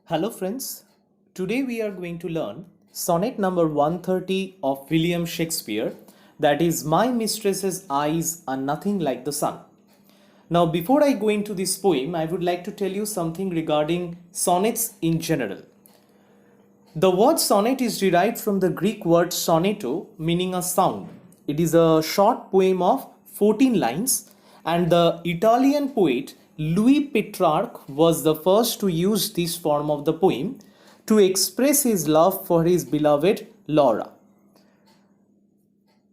Hello friends, today we are going to learn sonnet number 130 of William Shakespeare, that is My Mistress's Eyes Are Nothing Like the Sun. Now before I go into this poem, I would like to tell you something regarding sonnets in general. The word sonnet is derived from the Greek word sonetto, meaning a sound. It is a short poem of 14 lines, and the Italian poet Louis Petrarch was the first to use this form of the poem to express his love for his beloved Laura.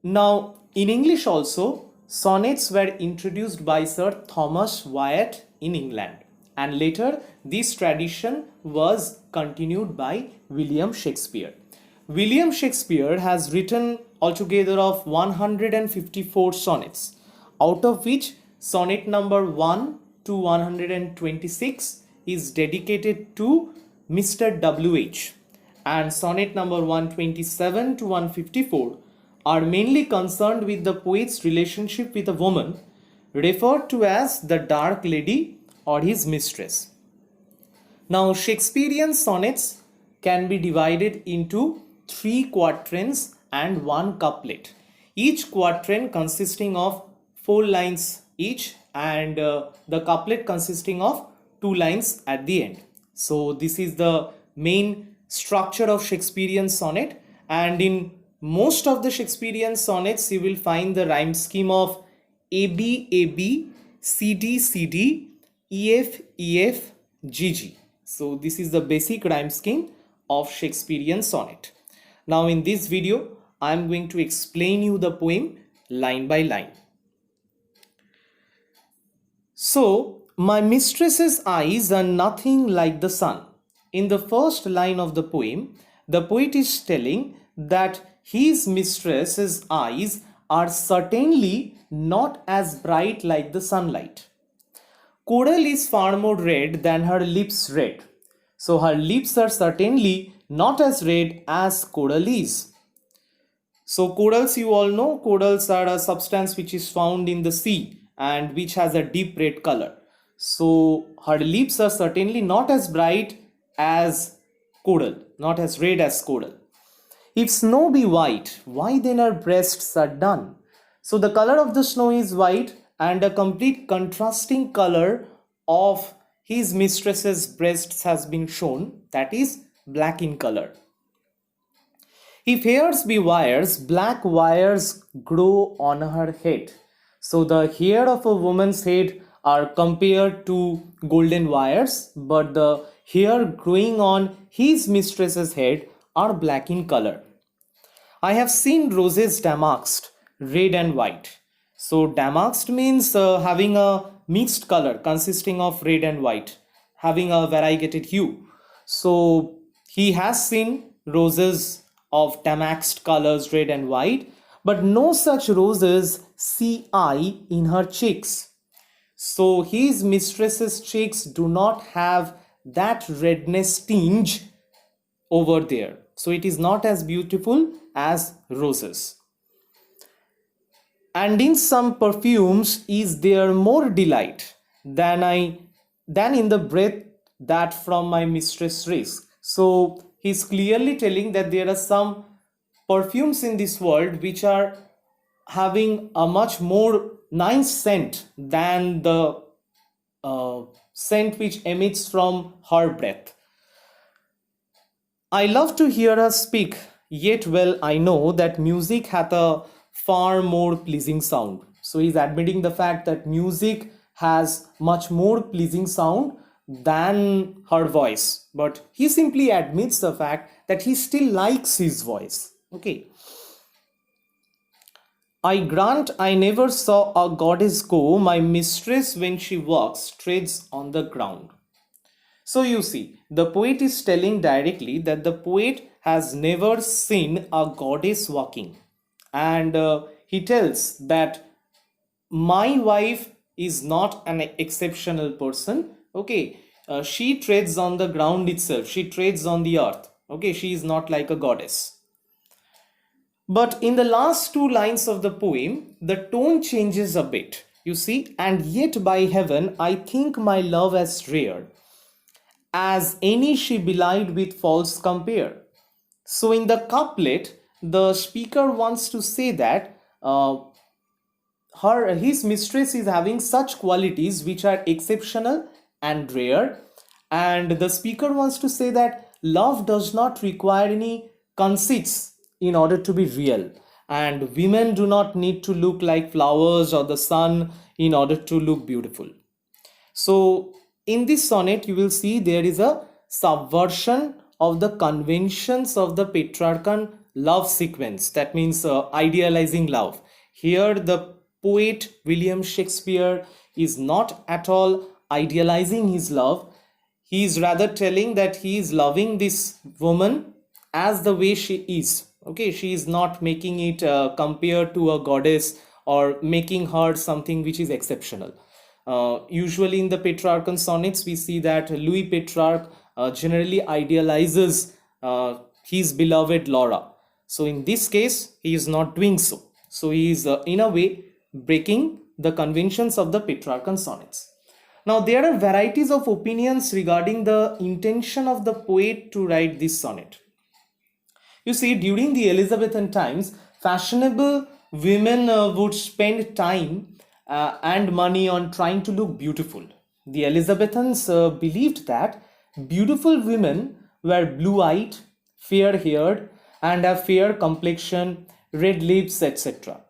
Now, in English also, sonnets were introduced by Sir Thomas Wyatt in England, and later this tradition was continued by William Shakespeare. William Shakespeare has written altogether of 154 sonnets, out of which sonnet number 1 to 126 is dedicated to Mr. W.H. and sonnet number 127 to 154 are mainly concerned with the poet's relationship with a woman referred to as the Dark Lady or his mistress. Now, Shakespearean sonnets can be divided into 3 quatrains and 1 couplet, each quatrain consisting of 4 lines each, and the couplet consisting of 2 lines at the end. So this is the main structure of Shakespearean sonnet, and in most of the Shakespearean sonnets you will find the rhyme scheme of AB AB, CD CD, EF EF, GG. So this is the basic rhyme scheme of Shakespearean sonnet. Now in this video I am going to explain you the poem line by line. So, my mistress's eyes are nothing like the sun. In the first line of the poem, the poet is telling that his mistress's eyes are certainly not as bright like the sunlight. Coral is far more red than her lips red. So her lips are certainly not as red as coral is. So corals, you all know, corals are a substance which is found in the sea and which has a deep red color. So her lips are certainly not as bright as coral, not as red as coral. If snow be white, why then her breasts are dun? So the color of the snow is white, and a complete contrasting color of his mistress's breasts has been shown, that is black in color. If hairs be wires, black wires grow on her head. So the hair of a woman's head are compared to golden wires, but the hair growing on his mistress's head are black in color. I have seen roses damasked, red and white. So damasked means having a mixed color consisting of red and white, having a variegated hue. So he has seen roses of damasked colors, red and white, but no such roses see I in her cheeks. So his mistress's cheeks do not have that redness tinge over there. So it is not as beautiful as roses. And in some perfumes is there more delight than in the breath that from my mistress raise. So he's clearly telling that there are some perfumes in this world which are having a much more nice scent than the scent which emits from her breath. I love to hear her speak, yet well I know that music hath a far more pleasing sound. So he's admitting the fact that music has much more pleasing sound than her voice, but he simply admits the fact that he still likes his voice. Okay. I grant I never saw a goddess go, my mistress when she walks treads on the ground. So you see, the poet is telling directly that the poet has never seen a goddess walking, and he tells that my wife is not an exceptional person. Okay, she treads on the ground itself, she treads on the earth. Okay, she is not like a goddess. But in the last 2 lines of the poem, the tone changes a bit. You see, and yet by heaven, I think my love as rare as any she belied with false compare. So in the couplet, the speaker wants to say that his mistress is having such qualities which are exceptional and rare, and the speaker wants to say that love does not require any conceits in order to be real, and women do not need to look like flowers or the sun in order to look beautiful. So, in this sonnet, you will see there is a subversion of the conventions of the Petrarchan love sequence. That means idealizing love. Here, the poet William Shakespeare is not at all idealizing his love. He is rather telling that he is loving this woman as the way she is. Okay, she is not making it compared to a goddess or making her something which is exceptional. Usually in the Petrarchan sonnets, we see that Louis Petrarch generally idealizes his beloved Laura. So in this case, he is not doing so. So he is in a way breaking the conventions of the Petrarchan sonnets. Now there are varieties of opinions regarding the intention of the poet to write this sonnet. You see, during the Elizabethan times, fashionable women would spend time and money on trying to look beautiful. The Elizabethans believed that beautiful women were blue eyed, fair haired, and have fair complexion, red lips, etc.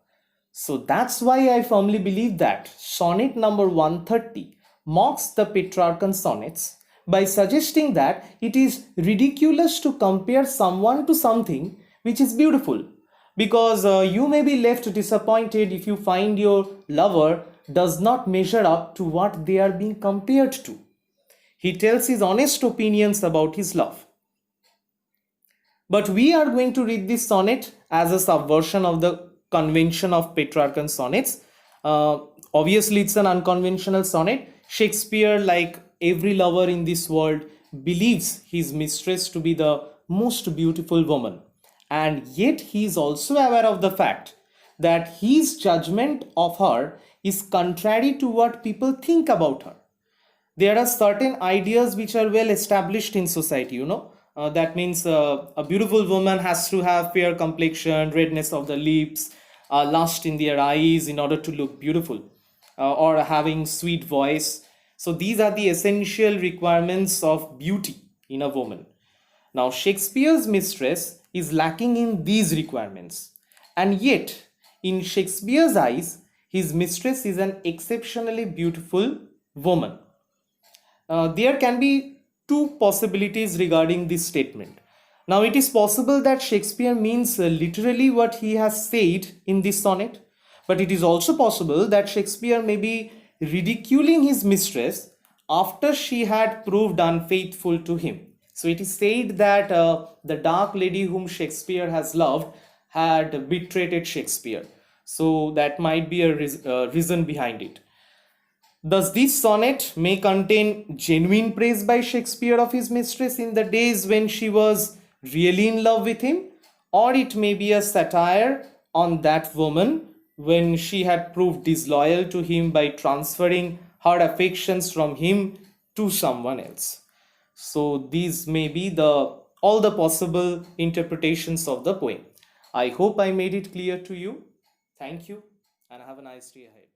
So that's why I firmly believe that sonnet number 130 mocks the Petrarchan sonnets by suggesting that it is ridiculous to compare someone to something which is beautiful, because you may be left disappointed if you find your lover does not measure up to what they are being compared to. He tells his honest opinions about his love. But we are going to read this sonnet as a subversion of the convention of Petrarchan sonnets. Obviously, it's an unconventional sonnet. Shakespeare, like every lover in this world, believes his mistress to be the most beautiful woman. And yet, he is also aware of the fact that his judgment of her is contrary to what people think about her. There are certain ideas which are well established in society, that means a beautiful woman has to have fair complexion, redness of the lips, lust in their eyes in order to look beautiful, or having sweet voice. So these are the essential requirements of beauty in a woman. Now Shakespeare's mistress is lacking in these requirements, and yet in Shakespeare's eyes his mistress is an exceptionally beautiful woman. There can be two possibilities regarding this statement. Now, it is possible that Shakespeare means literally what he has said in this sonnet, but it is also possible that Shakespeare may be ridiculing his mistress after she had proved unfaithful to him. So, it is said that the dark lady whom Shakespeare has loved had betrayed Shakespeare. So, that might be a reason behind it. Thus, this sonnet may contain genuine praise by Shakespeare of his mistress in the days when she was really in love with him, or it may be a satire on that woman when she had proved disloyal to him by transferring her affections from him to someone else. So these may be all the possible interpretations of the poem. I hope I made it clear to you. Thank you and have a nice day ahead.